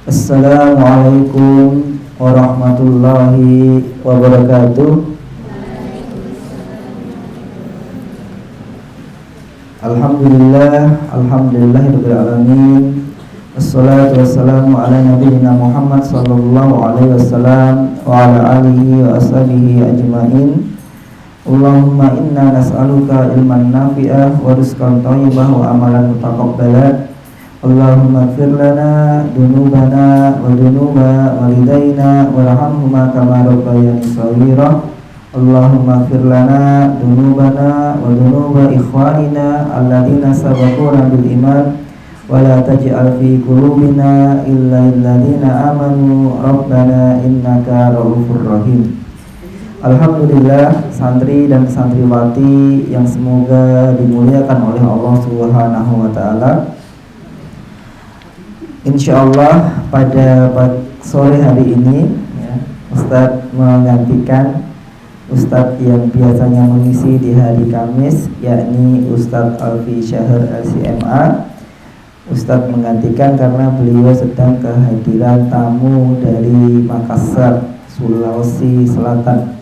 Assalamualaikum warahmatullahi wabarakatuh. Alhamdulillahirabbil alamin. Wassalatu wassalamu ala nabiyyina Muhammad sallallahu alaihi wasallam wa ala alihi wa ashabihi ajmain. Allahumma inna nas'aluka ilman nafi'ah wa rizqan thayyibah wa amalan mutaqabbalan. Allahumma ighfir lana dunubana wa dunuba walidayna warhamhuma kama rabbayani shaghira. Allahumma ighfir lana dunubana wa dunuba ikhwanina alladzina sabaquna bil iman wa la taj'al fi qulubina illa alladzina amanu rabbana innaka ra'ufur rahim. Alhamdulillah, santri dan santriwati yang semoga dimuliakan oleh Allah Subhanahu wa taala. Insyaallah pada sore hari ini Ustadz menggantikan Ustadz yang biasanya mengisi di hari Kamis, yakni Ustadz Alfi Syahr LCMA. Ustadz menggantikan karena beliau sedang kehadiran tamu dari Makassar, Sulawesi Selatan.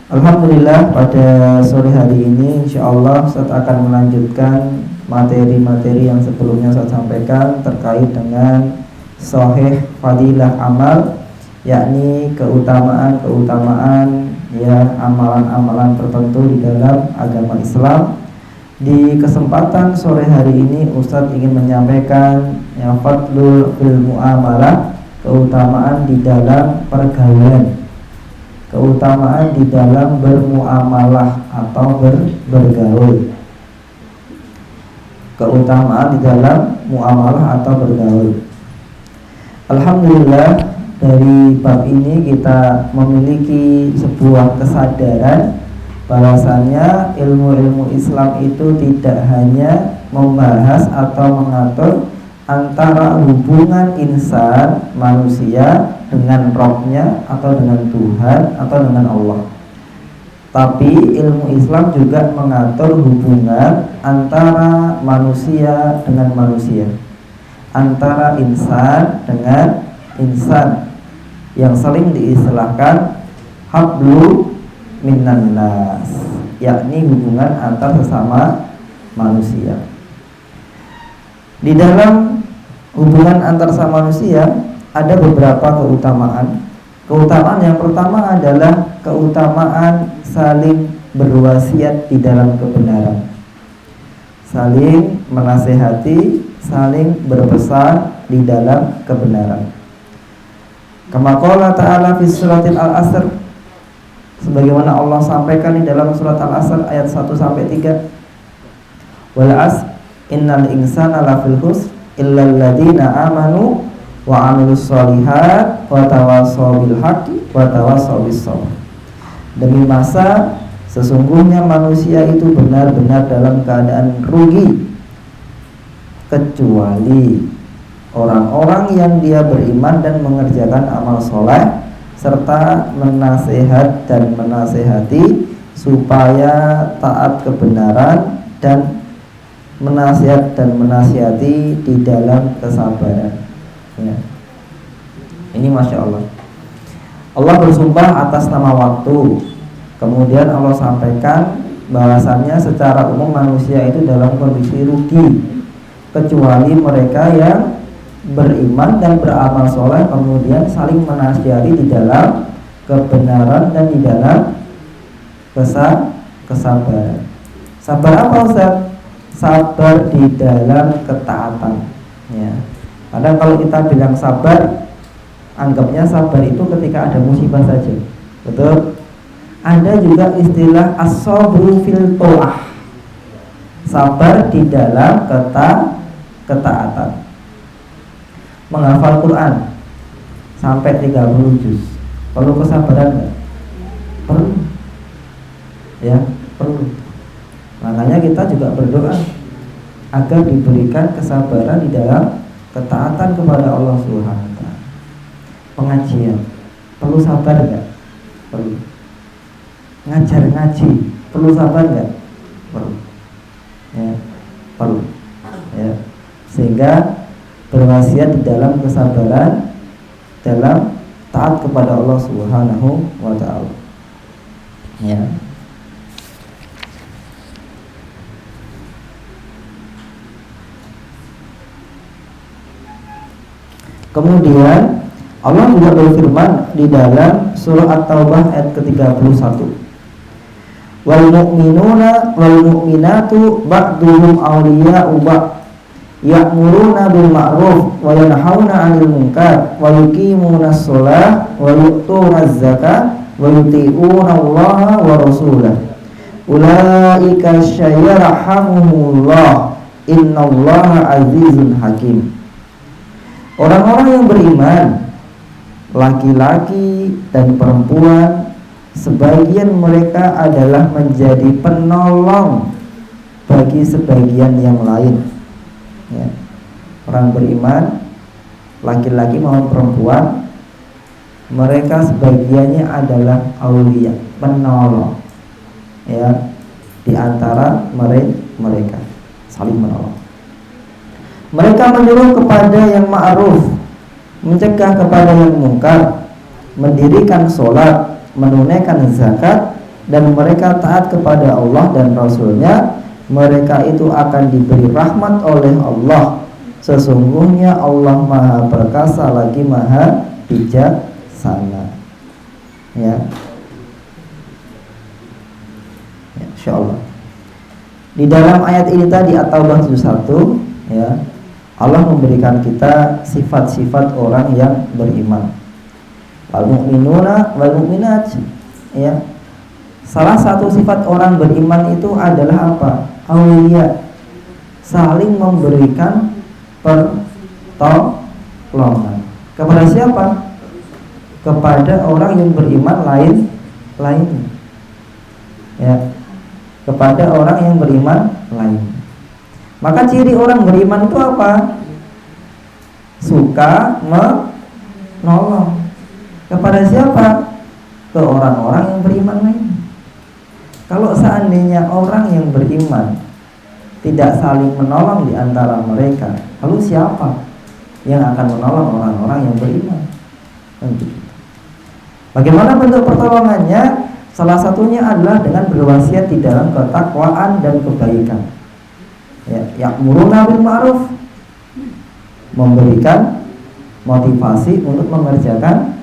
Alhamdulillah, pada sore hari ini insyaallah Ustadz akan melanjutkan materi-materi yang sebelumnya saya sampaikan terkait dengan Shahih Fadilah Amal, yakni keutamaan-keutamaan amalan-amalan tertentu di dalam agama Islam. Di kesempatan sore hari ini Ustadz ingin menyampaikan fadlul fil muamalah, keutamaan di dalam pergaulan, keutamaan di dalam bermuamalah atau bergaul, keutamaan di dalam muamalah atau bergaul. Alhamdulillah, dari bab ini kita memiliki sebuah kesadaran bahwasannya ilmu-ilmu Islam itu tidak hanya membahas atau mengatur antara hubungan insan manusia dengan Rabb-nya atau dengan Tuhan atau dengan Allah. Tapi ilmu Islam juga mengatur hubungan antara manusia dengan manusia, antara insan dengan insan, yang sering diistilahkan hablu minan nas, yakni hubungan antar sesama manusia. Di dalam hubungan antar sesama manusia ada beberapa keutamaan. Keutamaan yang pertama adalah keutamaan saling berwasiat di dalam kebenaran, saling menasehati, saling berpesan di dalam kebenaran. Kama qala ta'ala fi suratil Al-Asr, sebagaimana Allah sampaikan di dalam surat Al-Asr ayat 1 sampai 3. Wal 'asr innal insana lafil khusr illal ladzina amanu wa 'amilus sholihat wa tawassaw bil haqqi wa tawassaw bis sabr. Demi masa, sesungguhnya manusia itu benar-benar dalam keadaan rugi, kecuali orang-orang yang dia beriman dan mengerjakan amal soleh serta menasehat dan menasehati supaya taat kebenaran dan menasihat dan menasihati di dalam kesabaran. Ya. Ini Masya Allah. Allah bersumpah atas nama waktu. Kemudian Allah sampaikan bahwasannya secara umum manusia itu dalam kondisi rugi, kecuali mereka yang beriman dan beramal soleh kemudian saling menasihati di dalam kebenaran dan di dalam kesabaran. Sabar apa Ustaz? Sabar di dalam ketaatan. Ya. Kadang kalau kita bilang sabar, anggapnya sabar itu ketika ada musibah saja. Betul? Ada juga istilah as-sabru fil tho'ah, sabar di dalam ketaatan. Menghafal Quran sampai 30 juz, perlu kesabaran enggak? Perlu. Ya, perlu. Makanya kita juga berdoa agar diberikan kesabaran di dalam ketaatan kepada Allah Subhanahu wa taala. Pengajian perlu sabar enggak? Perlu. Ngajar ngaji perlu sabar enggak? Perlu. Ya, perlu. Ya. Sehingga berwasiat di dalam kesabaran, dalam taat kepada Allah Subhanahu wa taala. Ya. Kemudian Allah juga berfirman di dalam surah At-Taubah ayat ke-31. Wal mu'minuna wal mu'minatu ba'duhum awliya'u ba'd ya'muruna bil ma'ruf wa yanhauna 'anil munkar wa yuqimunas shalah wa yu'tunaz zakah wa yuti'una Allah wa rasulahu ulaika sayarhamuhumullah innallaha azizun hakim. Orang-orang yang beriman, laki-laki dan perempuan, sebagian mereka adalah menjadi penolong bagi sebagian yang lain. Ya. Orang beriman, laki-laki maupun perempuan, mereka sebagiannya adalah aulia, penolong. Ya, di antara mereka saling menolong. Mereka menyuruh kepada yang ma'ruf, mencegah kepada yang mungkar, mendirikan sholat, menunaikan zakat, dan mereka taat kepada Allah dan Rasul-Nya. Mereka itu akan diberi rahmat oleh Allah. Sesungguhnya Allah Maha Perkasa lagi Maha Bijaksana. Ya, insyaallah. Di dalam ayat ini tadi At-Taubah 71, ya, Allah memberikan kita sifat-sifat orang yang beriman. Wal mu'minuna wal mu'minat, ya. Salah satu sifat orang beriman itu adalah apa? Aulia, saling memberikan pertolongan. Kepada siapa? Kepada orang yang beriman lainnya. Ya. Kepada orang yang beriman lainnya. Maka ciri orang beriman itu apa? Suka menolong. Kepada siapa? Ke orang-orang yang beriman lain. Kalau seandainya orang yang beriman tidak saling menolong di antara mereka, lalu siapa yang akan menolong orang-orang yang beriman? Bagaimana bentuk pertolongannya? Salah satunya adalah dengan berwasiat di dalam ketakwaan dan kebaikan. Ya, ya'muruna bil ma'ruf, memberikan motivasi untuk mengerjakan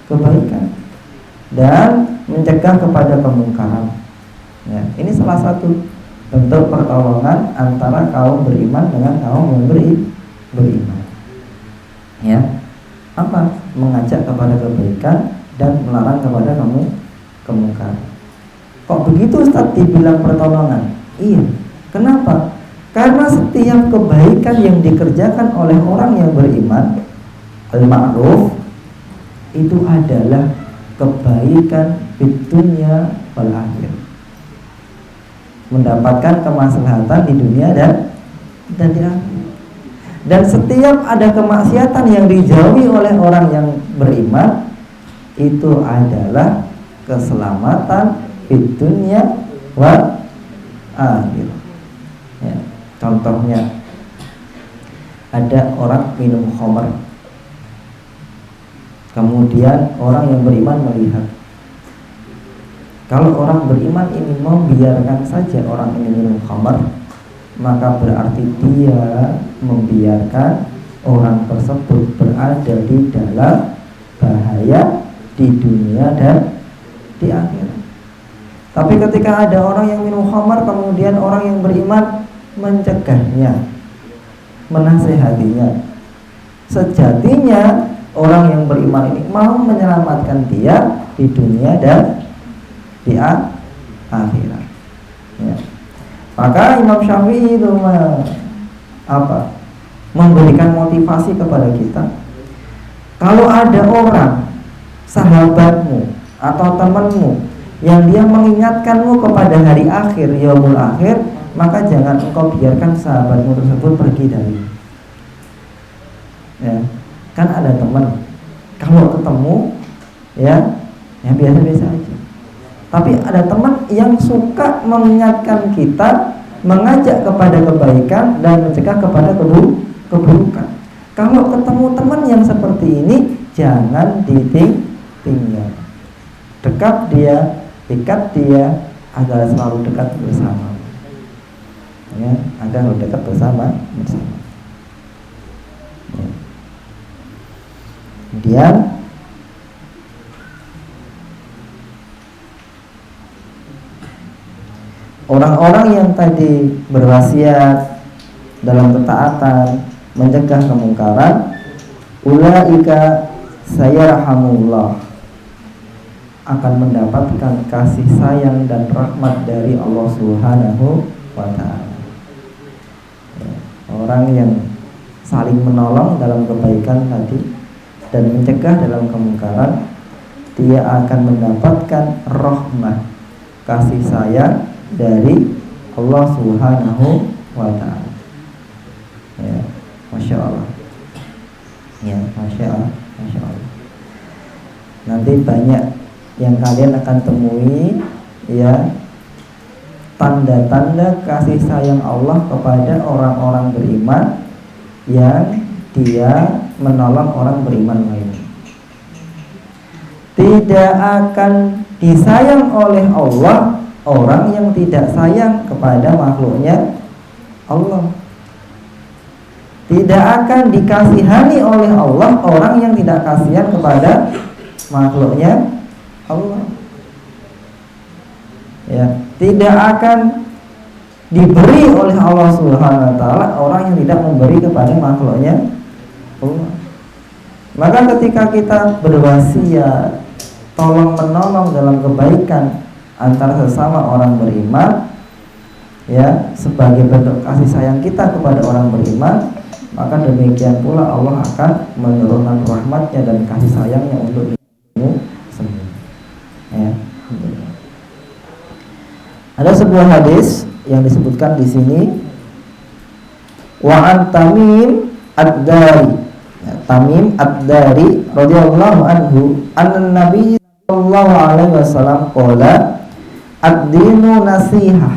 kebaikan dan mencegah kepada kemungkaran. Ya, ini salah satu bentuk pertolongan antara kaum beriman dengan kaum yang beriman. Ya, apa? Mengajak kepada kebaikan dan melarang kepada kemungkaran. Kok begitu Ustaz dibilang pertolongan? Iya. Kenapa? Karena setiap kebaikan yang dikerjakan oleh orang yang beriman, al-ma'ruf, itu adalah kebaikan di dunia wal akhir, mendapatkan kemaslahatan di dunia dan di akhir. Dan setiap ada kemaksiatan yang dijauhi oleh orang yang beriman, itu adalah keselamatan di dunia wal akhir. Ya, contohnya ada orang minum khamar, kemudian orang yang beriman melihat. Kalau orang beriman ini membiarkan saja orang ini minum khamar, maka berarti dia membiarkan orang tersebut berada di dalam bahaya di dunia dan di akhirat. Tapi ketika ada orang yang minum khamar, kemudian orang yang beriman mencegahnya, menasehatinya, sejatinya orang yang beriman ini mau menyelamatkan dia di dunia dan di akhirat. Ya. Maka Imam Syafi'i itu memberikan motivasi kepada kita. Kalau ada orang, sahabatmu atau temanmu yang dia mengingatkanmu kepada hari akhir, yaumul akhir, maka jangan engkau biarkan sahabatmu tersebut pergi dari. Ya, kan ada teman, kalau ketemu, ya biasa-biasa aja. Tapi ada teman yang suka mengingatkan kita, mengajak kepada kebaikan dan mencegah kepada keburukan. Kalau ketemu teman yang seperti ini, jangan ditinggal. Dekat dia, ikat dia agar selalu dekat bersama. Ya, agar selalu dekat bersama. Ya. Kemudian orang-orang yang tadi berwasiat dalam ketaatan, mencegah kemungkaran, ulaika sayarhamullah, akan mendapatkan kasih sayang dan rahmat dari Allah Subhanahu wa ta'ala. Orang yang saling menolong dalam kebaikan tadi dan mencegah dalam kemungkaran, dia akan mendapatkan rahmat, kasih sayang dari Allah Subhanahu wa ta'ala. Ya, Masya Allah. Ya, Masya Allah, Masya Allah. Nanti banyak yang kalian akan temui, ya, tanda-tanda kasih sayang Allah kepada orang-orang beriman yang dia menolong orang beriman lain. Tidak akan disayang oleh Allah orang yang tidak sayang kepada makhluknya Allah. Tidak akan dikasihani oleh Allah orang yang tidak kasihan kepada makhluknya Allah. Ya, tidak akan diberi oleh Allah Subhanahu wa ta'ala orang yang tidak memberi kepada makhluknya Allah. Maka ketika kita berwasiat tolong menolong dalam kebaikan antara sesama orang beriman, ya, sebagai bentuk kasih sayang kita kepada orang beriman, maka demikian pula Allah akan menurunkan rahmatnya dan kasih sayangnya untuk dirimu semua. Ya. Ada sebuah hadis yang disebutkan di sini, wa an Tamim ad-Dari, ya, Tamim ad-Dari radhiyallahu anhu, an-Nabi sallallahu alaihi wasallam qala ad-dinu nasihah,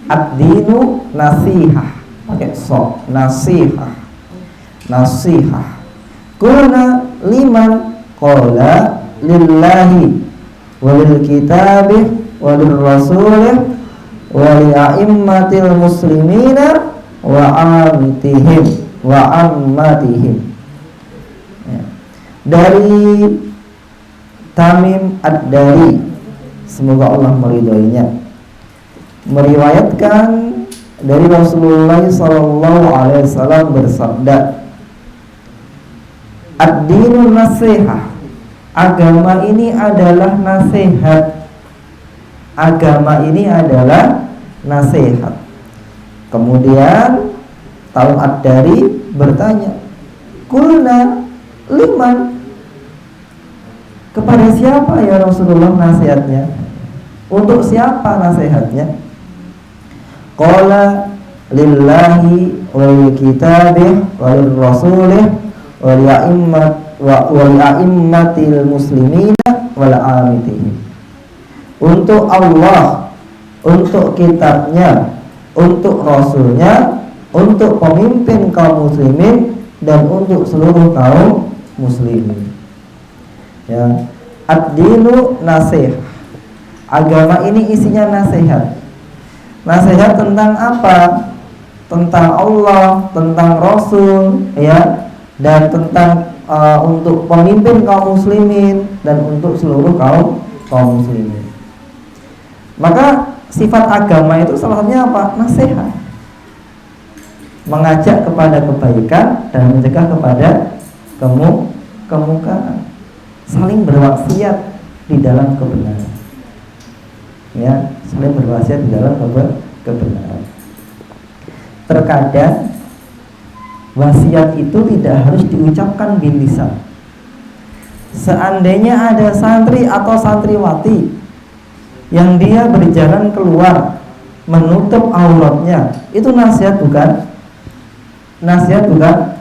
ad-dinu nasihah, pakai so, nasihah, nasihah. Qulna liman, qala lillahi walil kitabih walil rasulih wali a'immatil muslimina wa amitihim wa ammatihim. Ya. Dari Tamim ad-Dari, semoga Allah meridhoinya, meriwayatkan dari Rasulullah sallallahu alaihi wasallam bersabda, ad-dinu nasihah, agama ini adalah nasihat. Agama ini adalah nasihat. Kemudian Tamim ad-Dari bertanya, kulna liman, kepada siapa ya Rasulullah nasihatnya? Untuk siapa nasihatnya? Qala lillahi wal kitabih wal rasulih wal a'immatil muslimina wal amitihim. Untuk Allah, untuk kitabnya, untuk rasulnya, untuk pemimpin kaum muslimin, dan untuk seluruh kaum muslimin. Ya, ad-dinu nasih. Agama ini isinya nasihat. Nasihat tentang apa? Tentang Allah, tentang Rasul, ya, dan tentang untuk pemimpin kaum muslimin dan untuk seluruh kaum muslimin. Maka sifat agama itu salah satunya apa? Nasihat. Mengajak kepada kebaikan dan mencegah kepada kemungkaran. Saling berwasiat di dalam kebenaran. Ya, saling berwasiat di dalam kebenaran. Terkadang wasiat itu tidak harus diucapkan bil lisan. Seandainya ada santri atau santriwati yang dia berjalan keluar menutup auratnya, itu nasihat bukan? Nasihat bukan?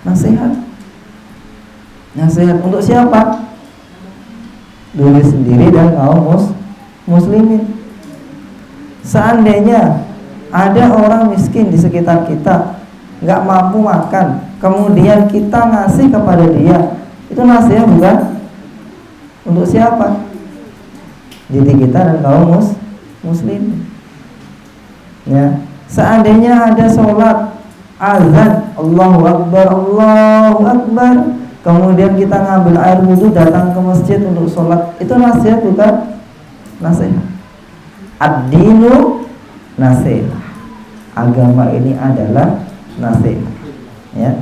Nasihat. Nasihat untuk siapa? Diri sendiri dan kaum muslimin. Seandainya ada orang miskin di sekitar kita nggak mampu makan, kemudian kita ngasih kepada dia, itu nasihat bukan? Untuk siapa? Diri kita dan kaum muslim. Ya, seandainya ada sholat azan, Allahu Akbar, Allahu Akbar, kemudian kita ngambil air wudhu datang ke masjid untuk sholat, itu nasihat bukan? Nasihat. Ad-dinu nasihat. Agama ini adalah nasihat. Ya,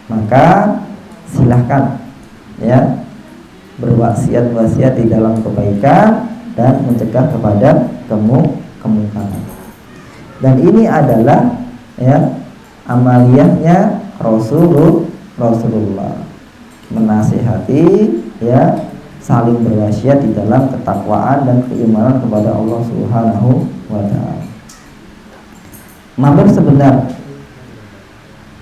maka silahkan ya berwasiat di dalam kebaikan dan mencegah kepada kemungkaran. Dan ini adalah ya amaliyahnya Rasulullah menasihati ya saling berwasiat di dalam ketakwaan dan keimanan kepada Allah Subhanahu wa taala. Maksud sebenar,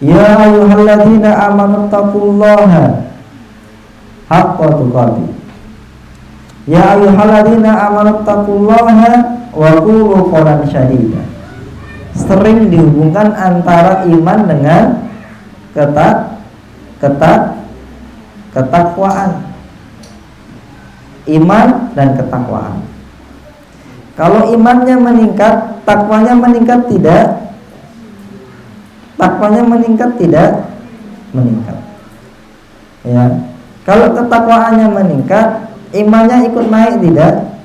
ya ayyuhalladzina amanu taqullaha haqqa tuqatih. Ya ayyuhalladzina amanu taqullaha wa qulu qawlan sadida. Sering dihubungkan antara iman dengan ketakwaan. Iman dan ketakwaan. Kalau imannya meningkat, takwanya meningkat tidak? Takwanya meningkat tidak? Meningkat. Ya. Kalau ketakwaannya meningkat, imannya ikut naik tidak?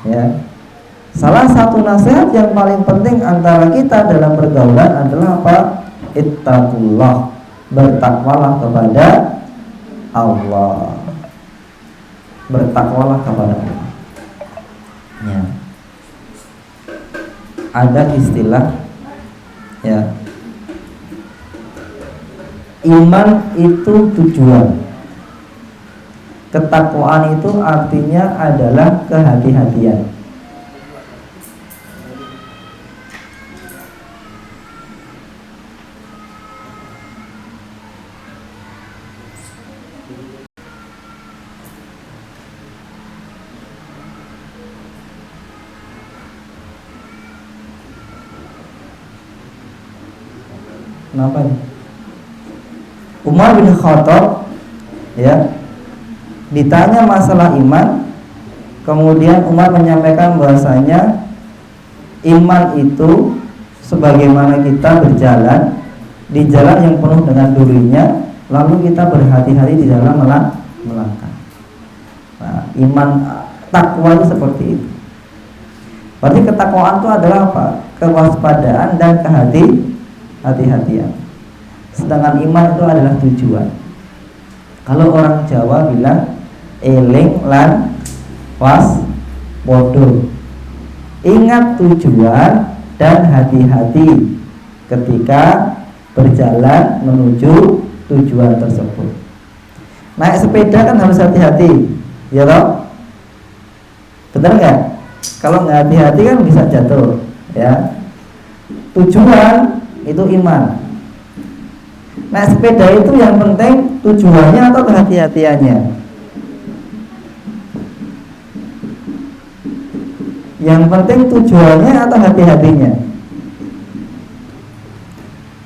Ya. Salah satu nasihat yang paling penting antara kita dalam pergaulan adalah apa? Ittaqullah, bertakwalah kepada Allah. Bertakwalah kepada Allah. Ya. Ada istilah ya, iman itu tujuan, ketakwaan itu artinya adalah kehati-hatian. Kenapa nih? Umar bin Khattab ya ditanya masalah iman, kemudian Umar menyampaikan bahwasanya iman itu sebagaimana kita berjalan di jalan yang penuh dengan durinya, lalu kita berhati-hati di dalam melangkah. Nah, iman takwa itu seperti itu. Berarti ketakwaan itu adalah apa? Kewaspadaan dan hati-hatian. Sedangkan iman itu adalah tujuan. Kalau orang Jawa bilang eling lan was podo, ingat tujuan dan hati-hati ketika berjalan menuju tujuan tersebut. Naik sepeda kan harus hati-hati, ya toh? Benar nggak? Kalau nggak hati-hati kan bisa jatuh, ya. Tujuan itu iman. Nah, sepeda itu yang penting tujuannya atau kehati-hatiannya? Yang penting tujuannya atau hati-hatinya?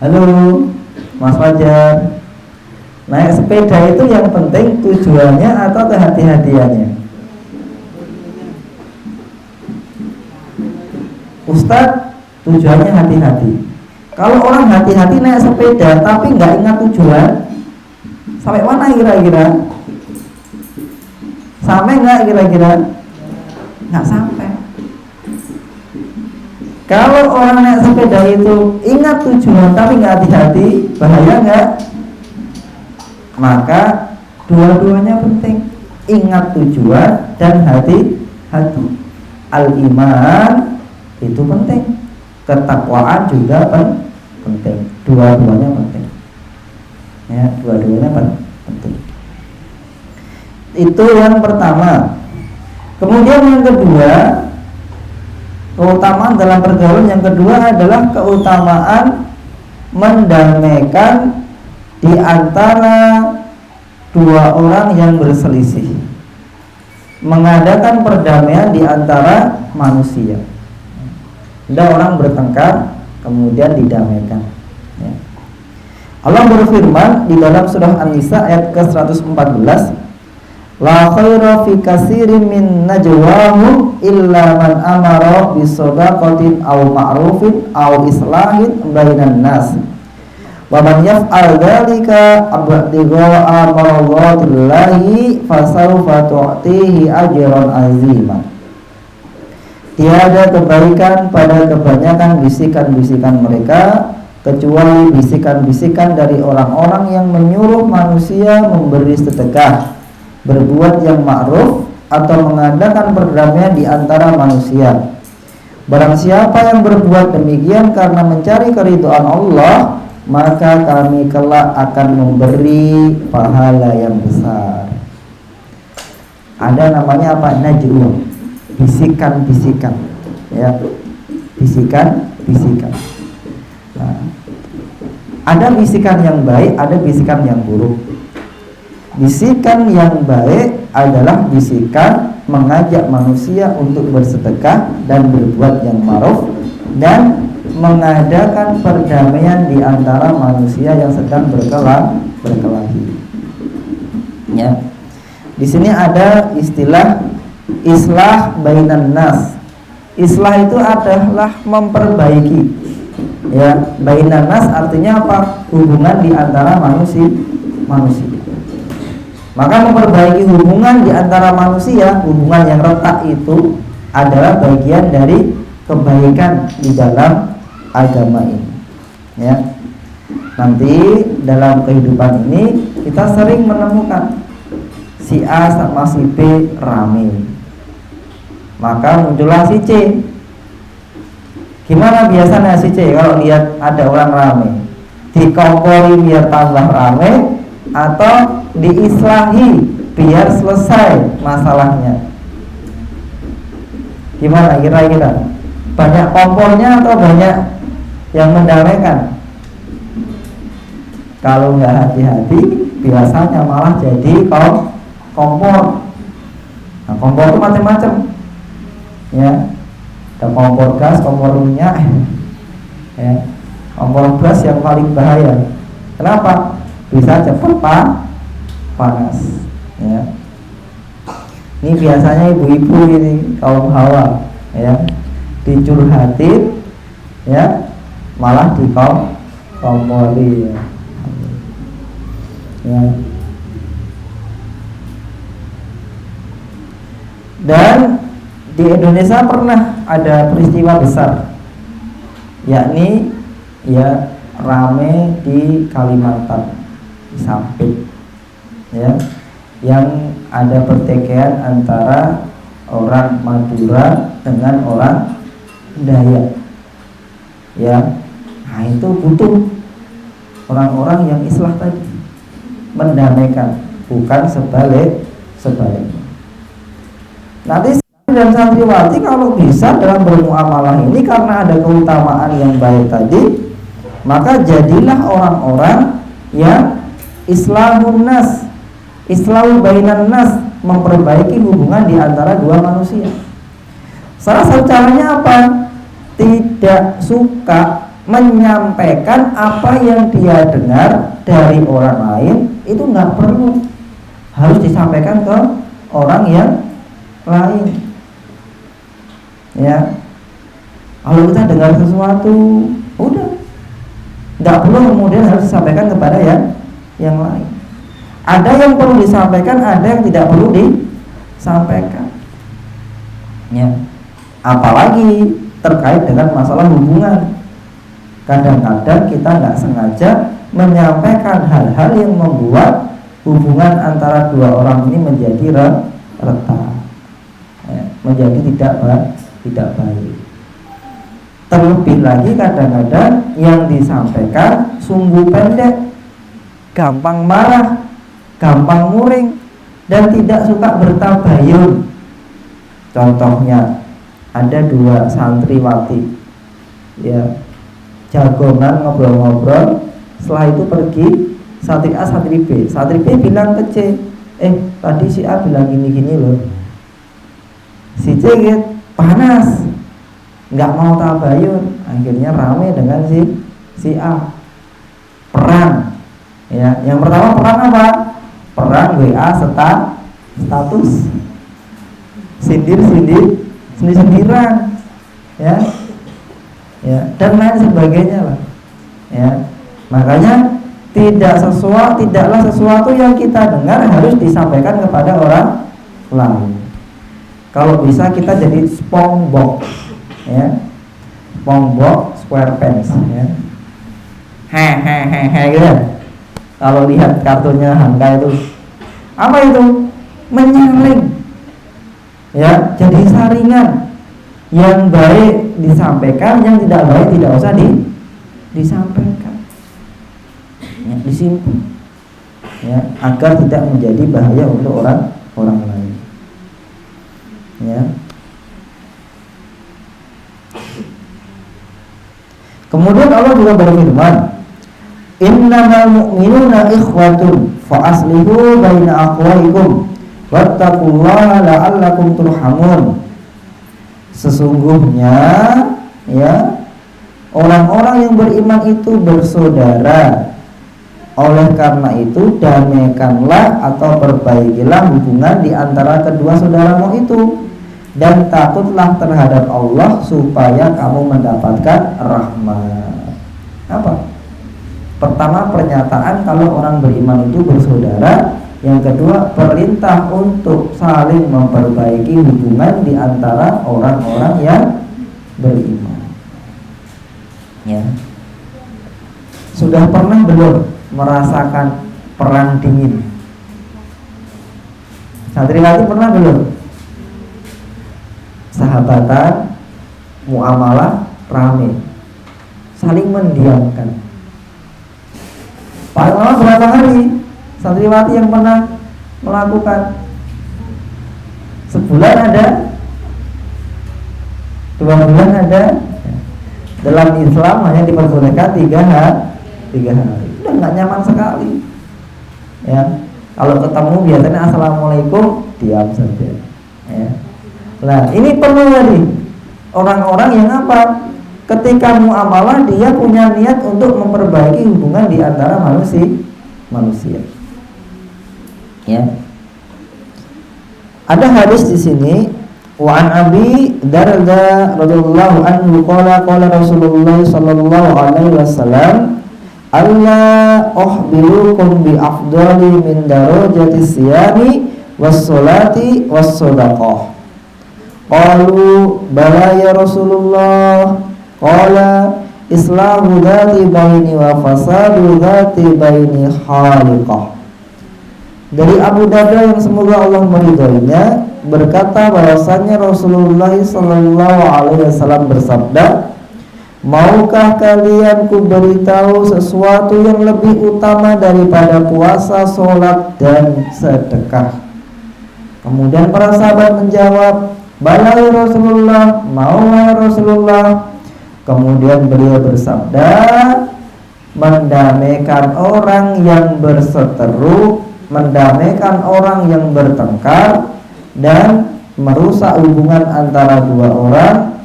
Halo, Mas Fajar. Naik sepeda itu yang penting tujuannya atau kehati-hatiannya? Ustadz, tujuannya hati-hati. Kalau orang hati-hati naik sepeda tapi nggak ingat tujuan, sampai mana kira-kira? Sampai nggak kira-kira? Nggak sampai. Kalau orang naik sepeda itu ingat tujuan tapi nggak hati-hati, bahaya nggak? Maka dua-duanya penting, ingat tujuan dan hati-hati. Al-iman itu penting, ketakwaan juga penting, dua-duanya penting. Ya, dua-duanya penting. Itu yang pertama. Kemudian yang kedua, keutamaan dalam pergaulan yang kedua adalah keutamaan mendamaikan di antara dua orang yang berselisih, mengadakan perdamaian di antara manusia. Ada orang bertengkar, kemudian didamaikan. Ya. Allah berfirman di dalam surah An-Nisa ayat ke-114, la khaira fi katsirin min najwahum illa man amara bisadaqatin aw ma'rufin aw islahin bainan nas wa man yaf'al dzalika abtigha'a mardhatillahi fasawfa tu'tihi ajran 'azima. Tiada kebaikan pada kebanyakan bisikan-bisikan mereka kecuali bisikan-bisikan dari orang-orang yang menyuruh manusia memberi sedekah, berbuat yang ma'ruf, atau mengadakan perdamaian di antara manusia. Barang siapa yang berbuat demikian karena mencari keridhaan Allah, maka kami kelak akan memberi pahala yang besar. Ada namanya apa? Najwa, bisikan-bisikan, ya, bisikan-bisikan. Nah, ada bisikan yang baik, ada bisikan yang buruk. Bisikan yang baik adalah bisikan mengajak manusia untuk bersedekah dan berbuat yang ma'ruf dan mengadakan perdamaian di antara manusia yang sedang berkelahi. Ya. Di sini ada istilah islah bainan nas. Islah itu adalah memperbaiki. Ya, bainan nas artinya apa? Hubungan di antara manusia. Maka memperbaiki hubungan di antara manusia, hubungan yang retak itu adalah bagian dari kebaikan di dalam agama ini. Ya. Nanti dalam kehidupan ini kita sering menemukan si A sama si B rame, maka muncullah si C. Gimana biasanya si C kalau lihat ada orang rame? Dikompori biar tambah rame atau diislahi biar selesai masalahnya? Gimana kira-kira? Banyak kompornya atau banyak yang mendamaikan? Kalau nggak hati-hati biasanya malah jadi kompor. Nah, kompor itu macam-macam, ya. Ada kompor gas, kompor minyak, ya. Kompor gas yang paling bahaya. Kenapa? Bisa cepat panas, ya. Ini biasanya ibu-ibu ini kaum hawa, ya, dicurhatin, ya, malah dikompori, ya. Ya. Dan di Indonesia pernah ada peristiwa besar, yakni ya rame di Kalimantan, di Sampit, ya, yang ada pertikaian antara orang Madura dengan orang Dayak, ya. Nah, itu butuh orang-orang yang islah tadi, mendamaikan, bukan sebaliknya. Nanti dan santriwati kalau bisa dalam bermuamalah ini, karena ada keutamaan yang baik tadi, maka jadilah orang-orang yang islahun nas, islahu bainan nas, memperbaiki hubungan di antara dua manusia. Salah satu caranya apa? Tidak suka menyampaikan apa yang dia dengar dari orang lain, itu nggak perlu, harus disampaikan ke orang yang lain, ya. Kalau kita dengar sesuatu, udah, nggak perlu kemudian harus disampaikan kepada yang lain. Ada yang perlu disampaikan, ada yang tidak perlu disampaikan, ya. Apalagi terkait dengan masalah hubungan. Kadang-kadang kita nggak sengaja menyampaikan hal-hal yang membuat hubungan antara dua orang ini menjadi retak, ya, menjadi tidak baik. Terlebih lagi kadang-kadang yang disampaikan sungguh pendek, gampang marah, gampang muring, dan tidak suka bertabayun. Contohnya ada dua santriwati, ya, jagongan ngobrol-ngobrol, setelah itu pergi santri A santri B. Santri B bilang ke C, tadi si A bilang gini-gini loh. Si C panas, nggak mau tabayun, akhirnya rame dengan si A, perang. Ya, yang pertama perang apa? Perang WA status, sindiran, ya, dan lain sebagainya lah. Ya, makanya tidaklah sesuatu yang kita dengar harus disampaikan kepada orang lain. Kalau bisa kita jadi SpongeBob, ya, SpongeBob SquarePants, ya, gitu. Kalau lihat kartunya Hanka itu, apa itu? Menyaring, ya, jadi saringan. Yang baik disampaikan, yang tidak baik tidak usah disampaikan, ya, disimpan, ya, agar tidak menjadi bahaya untuk orang lain, ya. Kemudian Allah juga berfirman, innamal mu'minuna ikhwatun fa aslihu baina akhwaikum wattaqullaha la'allakum turhamun. Sesungguhnya, ya, orang-orang yang beriman itu bersaudara. Oleh karena itu damaikanlah atau perbaikilah hubungan di antara kedua saudaramu itu, dan takutlah terhadap Allah supaya kamu mendapatkan rahmat. Apa? Pertama, pernyataan kalau orang beriman itu bersaudara. Yang kedua, perintah untuk saling memperbaiki hubungan di antara orang-orang yang beriman. Ya. Sudah pernah belum merasakan perang dingin? Santriwati pernah belum? Sahabatan, muamalah rame, saling mendiamkan. Paling lama berapa hari santriwati yang pernah melakukan? Sebulan ada, 2 bulan ada. Dalam Islam hanya diperbolehkan 3 hari. Udah nggak nyaman sekali, ya. Kalau ketemu biasanya assalamualaikum, diam saja, ya. Nah, ini perlu tadi orang-orang yang apa? Ketika muamalah dia punya niat untuk memperbaiki hubungan di antara manusia. Ya. Ada hadis di sini, wa an Abi Darda radhiyallahu anhu qala Rasulullah sallallahu alaihi wasallam, alla ukhbirukum bi afdali min darajati siyami was salati was sadaqah. Qalu bala ya Rasulullah. Qala islahu dzati baini wa fasadu dzati baini khaliqah. Dari Abu Darda yang semoga Allah meridhoinya berkata bahwasannya Rasulullah sallallahu alaihi wasallam bersabda, maukah kalian ku beritahu sesuatu yang lebih utama daripada puasa, sholat, dan sedekah? Kemudian para sahabat menjawab, bala ya Rasulullah, mau ya Rasulullah. Kemudian beliau bersabda, mendamaikan orang yang berseteru, mendamaikan orang yang bertengkar, dan merusak hubungan antara dua orang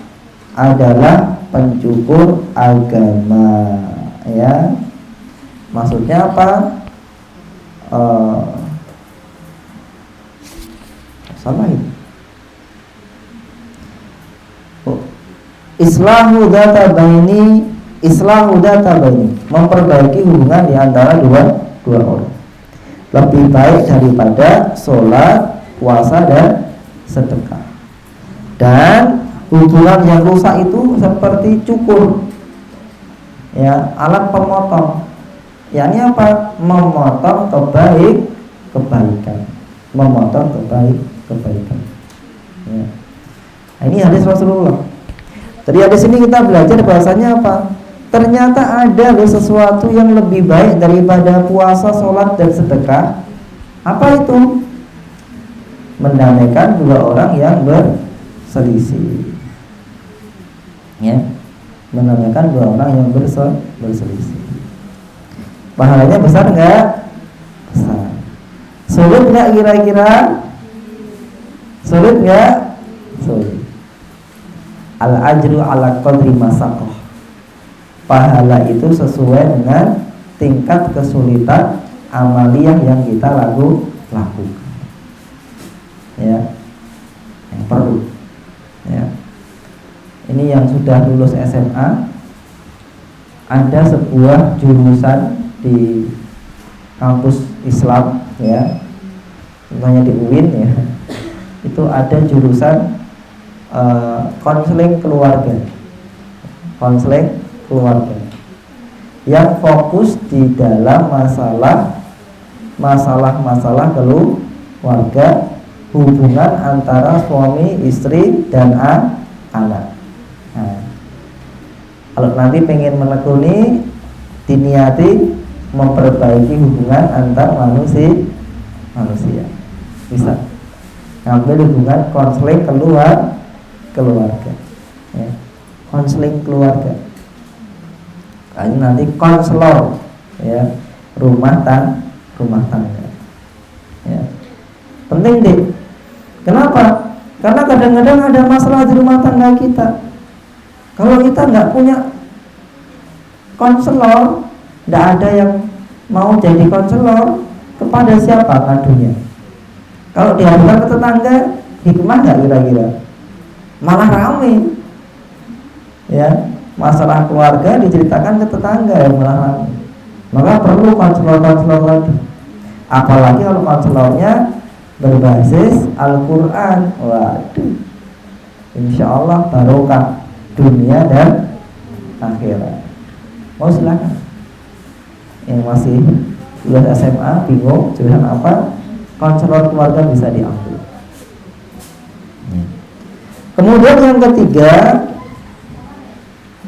adalah pencukur agama. Ya, maksudnya apa? Salah itu. Islahu data baini, memperbaiki hubungan di antara dua orang lebih baik daripada sholat, puasa, dan sedekah. Dan hubungan yang rusak itu seperti cukur, ya, alat pemotong. Yakni apa? Memotong kebaikan, ya. Nah, ini hadis Rasulullah. Dari hadis ini kita belajar bahasanya apa? Ternyata ada sesuatu yang lebih baik daripada puasa, sholat, dan sedekah. Apa itu? Mendamaikan dua orang yang berselisih. Ya, mendamaikan dua orang yang berselisih. Pahalanya besar enggak? Besar. Sulit enggak kira-kira? Sulit enggak? Sulit. Al ajru ala qadri masaqah. Pahala itu sesuai dengan tingkat kesulitan amaliyah yang kita lakukan. Ya, yang perlu. Ya. Ini yang sudah lulus SMA, ada sebuah jurusan di kampus Islam, ya, contohnya di UIN, ya, itu ada jurusan konseling keluarga, yang fokus di dalam masalah keluarga, hubungan antara suami, istri, dan anak. Nah, kalau nanti pengen menekuni, diniati memperbaiki hubungan antar manusia, bisa ngambil hubungan konseling keluarga, ya. Konseling keluarga, nanti konselor, ya, rumah tangga, ya. Penting deh. Kenapa? Karena kadang-kadang ada masalah di rumah tangga kita. Kalau kita nggak punya konselor, nggak ada yang mau jadi konselor, kepada siapa ngadunya? Kalau dihadirkan ke tetangga, hikmah nggak kira-kira? Malah ramai, ya. Masalah keluarga diceritakan ke tetangga, ya, malah ramai. Maka perlu konselor lagi. Apalagi kalau konselornya berbasis Al-Quran. Waduh, insya Allah barokah dunia dan akhirat. Mau silakan. Yang masih lulus SMA bingung jurusan apa, konselor keluarga bisa diambil. Kemudian yang ketiga,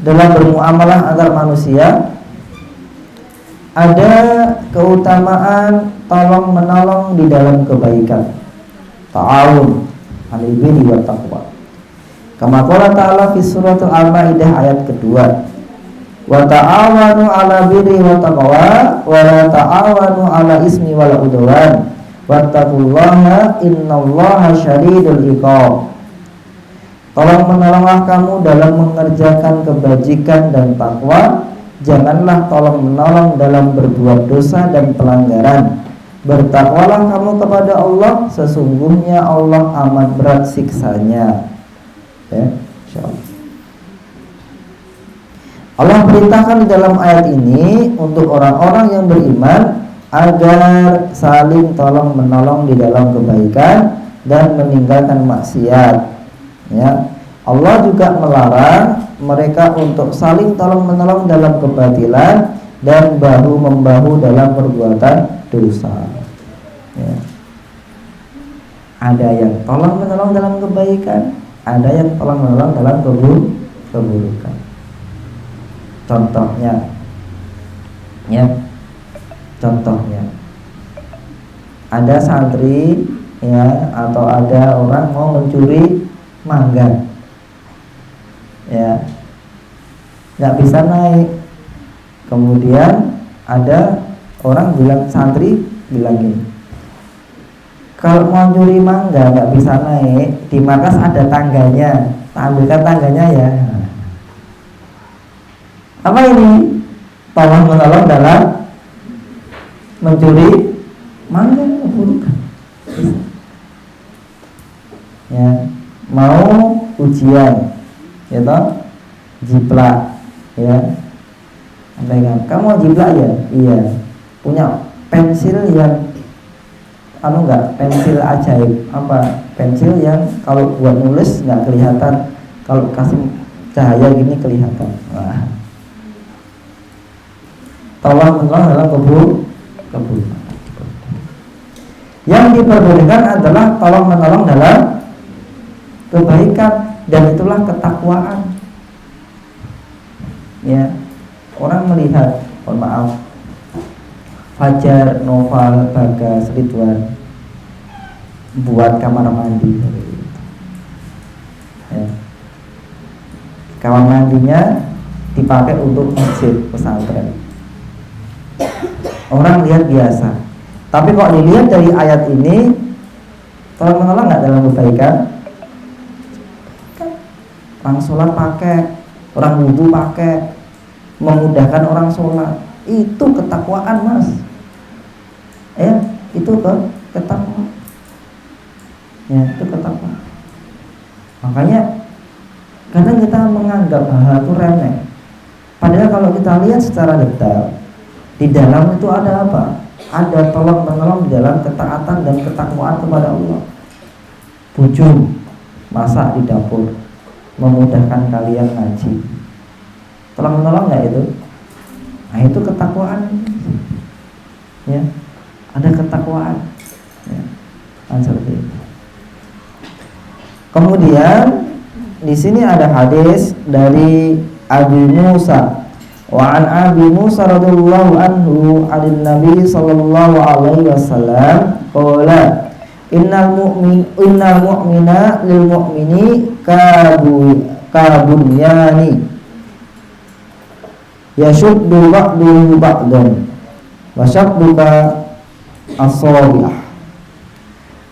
dalam bermuamalah antar manusia ada keutamaan tolong menolong di dalam kebaikan, ta'awun 'alal birri wat taqwa. Kama qala ta'ala fi suratul Al-Maidah ayat kedua, wa ta'awanu 'ala birri wat taqwa wa la ta'awanu 'ala ismi wal udwan wattaqullaha innallaha syadidul iqab. Tolong menolonglah kamu dalam mengerjakan kebajikan dan takwa, janganlah tolong menolong dalam berbuat dosa dan pelanggaran. Bertakwalah kamu kepada Allah, sesungguhnya Allah amat berat siksanya. Ya, insyaallah. Allah perintahkan di dalam ayat ini untuk orang-orang yang beriman agar saling tolong menolong di dalam kebaikan dan meninggalkan maksiat. Ya, Allah juga melarang mereka untuk saling tolong menolong dalam kebatilan dan bahu membahu dalam perbuatan dosa. Ya. Ada yang tolong menolong dalam kebaikan, ada yang tolong menolong dalam keburukan. Contohnya, ya, ada santri, ya, atau ada orang mau mencuri mangga, ya, nggak bisa naik. Kemudian ada orang bilang, santri bilang gini, kalau mau curi mangga nggak bisa naik, di markas ada tangganya, ambilkan tangganya ya. Apa ini? Tolong menolong dalam mencuri mangga, keburukan. Ya, mau ujian, ya toh, jiplak, ya. Kamu mau jiplak ya? Iya. Punya pensil yang enggak, pensil ajaib. Apa? Pensil yang kalau buat nulis nggak kelihatan, kalau kasih cahaya gini kelihatan. Wah. Tolong menolong dalam keburukan. Yang diperbolehkan adalah tolong menolong dalam kebaikan, dan itulah ketakwaan. Ya, orang melihat, mohon maaf, Fajar, Noval, Bagas, Ridwan buat kamar mandi, ya. Kamar mandinya dipakai untuk masjid pesantren. Orang lihat biasa, tapi kok dilihat dari ayat ini, tolong menolong nggak dalam kebaikan? Orang sholat pakai, orang wudhu pakai, memudahkan orang sholat. Itu ketakwaan, Mas. Ya, itu ketakwaan. Ya, itu ketakwaan. Makanya kadang kita menganggap hal itu remeh. Padahal kalau kita lihat secara detail, di dalam itu ada apa? Ada tolong menolong di dalam ketaatan dan ketakwaan kepada Allah. Bujum, masak di dapur, memudahkan kalian ngaji. Tolong menolong nggak itu? Nah, itu ketakwaan. Ya, ada ketakwaan. Ya, seperti itu. Kemudian di sini ada hadis dari Abi Musa. Wa an Abi Musa radhiyallahu anhu an Nabi sallallahu alaihi wasallam qala innal mu'mina lil mu'mini kabunyani yashuddu ba'duhu ba'dan wa shadduka as-sabiah.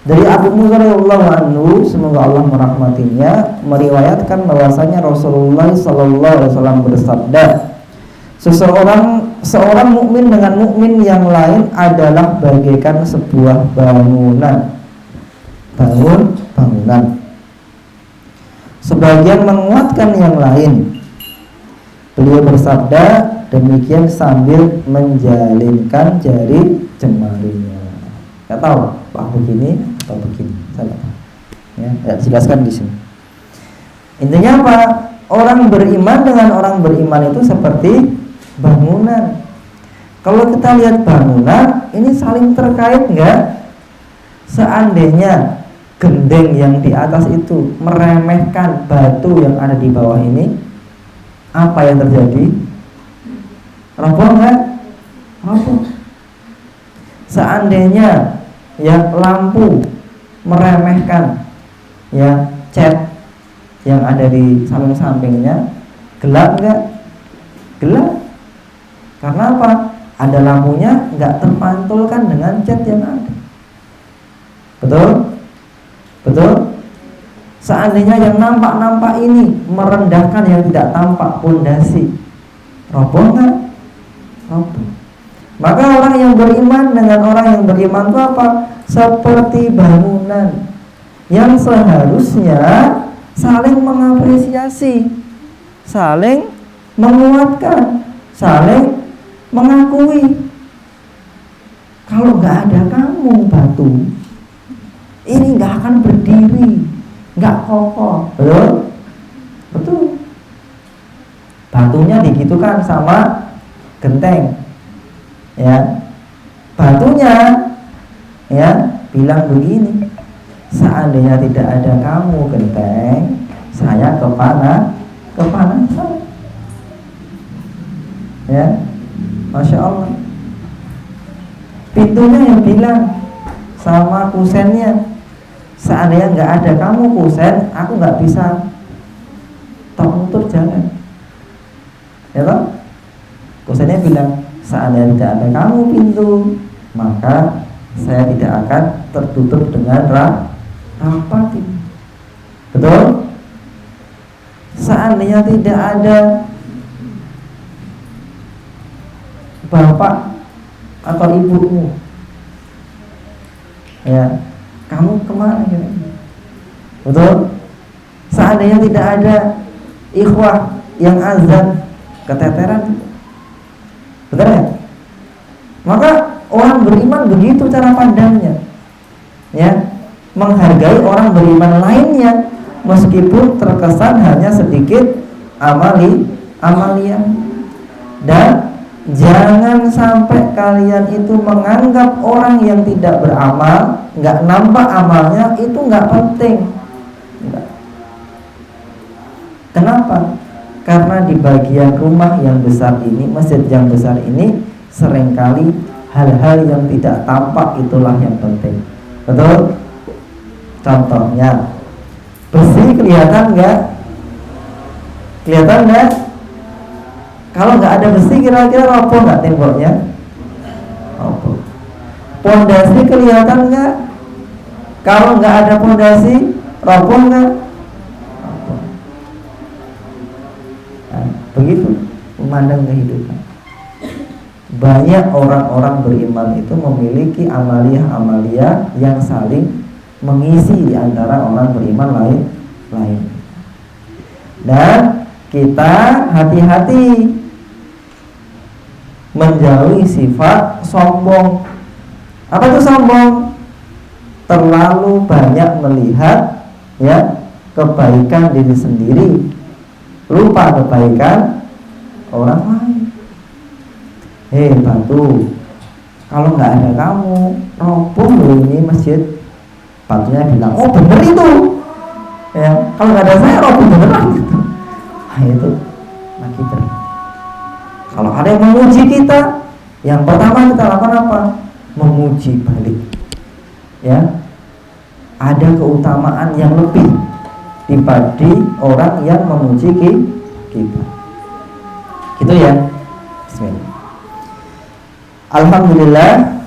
Dari Abu Musa radhiyallahu anhu, semoga Allah merahmatinya, meriwayatkan bahwasanya Rasulullah sallallahu alaihi wasallam bersabda, seorang mukmin dengan mukmin yang lain adalah bagaikan sebuah bangunan. Bangunan. Sebagian menguatkan yang lain. Beliau bersabda demikian sambil menjalinkan jari jemarinya. Enggak tahu, Pak begini atau begini. Saya ya, jelaskan di sini. Intinya apa? Orang beriman dengan orang beriman itu seperti bangunan. Kalau kita lihat bangunan, ini saling terkait enggak? Seandainya gendeng yang di atas itu meremehkan batu yang ada di bawah ini, apa yang terjadi? Roboh enggak? Roboh. Seandainya ya lampu meremehkan ya cat yang ada di samping-sampingnya, gelap enggak? Gelap. Karena apa? Ada lampunya enggak terpantulkan dengan cat yang ada. Betul? Betul? Seandainya yang nampak-nampak ini merendahkan yang tidak tampak, pondasi, roboh enggak? Roboh. Maka orang yang beriman dengan orang yang beriman itu apa? Seperti bangunan yang seharusnya saling mengapresiasi, saling menguatkan, saling mengakui. Kalau nggak ada kamu batu, ini nggak akan berdiri, nggak kokoh. Betul? Betul. Batunya digitukan sama genteng. Ya, batunya ya bilang begini, seandainya tidak ada kamu genteng, saya kepanasan. Ya, Masya Allah. Pintunya yang bilang sama kusennya, seandainya nggak ada kamu kusen, aku nggak bisa nutup jalan. Ya toh? Kusennya bilang, seandainya tidak ada kamu pintu, maka saya tidak akan tertutup dengan rapat ini. Betul? Seandainya tidak ada bapak atau ibumu, ya, kamu kemana ya? Betul? Seandainya tidak ada ikhwah yang azan keteteran, betul ya? Maka orang beriman begitu cara pandangnya, ya, menghargai orang beriman lainnya meskipun terkesan hanya sedikit amalia. Dan jangan sampai kalian itu menganggap orang yang tidak beramal, nggak nampak amalnya itu nggak penting. Enggak. Kenapa? Karena di bagian rumah yang besar ini, masjid yang besar ini, seringkali hal-hal yang tidak tampak itulah yang penting. Betul? Contohnya, besi kelihatan nggak? Kelihatan nggak? Kalau nggak ada besi kira-kira roboh nggak temboknya? Roboh. Pondasi kelihatan nggak? Kalau nggak ada pondasi, roboh nggak? Roboh. memandang kehidupan. Banyak orang-orang beriman itu memiliki amalia-amalia yang saling mengisi di antara orang beriman lain. Dan kita hati-hati menjauhi sifat sombong. Apa itu sombong? Terlalu banyak melihat kebaikan diri sendiri, lupa kebaikan orang lain. Batu, kalau nggak ada kamu, roboh loh ini masjid. Batunya bilang, oh bener itu. Kalau nggak ada saya, roboh beneran gitu. Itu lagi berat. Kalau ada yang memuji kita, yang pertama kita lakukan apa? Memuji balik. Ada keutamaan yang lebih dibanding orang yang memuji kita. Gitu ya. Bismillah. Alhamdulillah,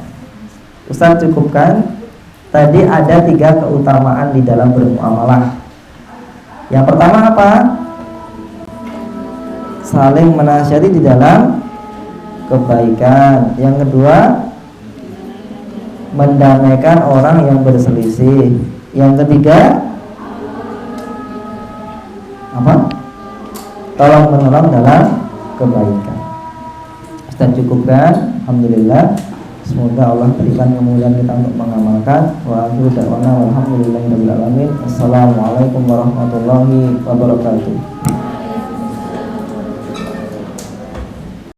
Ustaz cukupkan. Tadi ada 3 keutamaan di dalam bermuamalah. Yang pertama apa? Saling menasihati di dalam kebaikan. Yang kedua, mendamaikan orang yang berselisih. Yang ketiga, apa? Tolong menolong dalam kebaikan. Kita cukupkan. Alhamdulillah. Semoga Allah berikan kemudahan kita untuk mengamalkan. Wa akhiru da'wana walhamdulillahirabbil alamin. Assalamualaikum warahmatullahi wabarakatuh.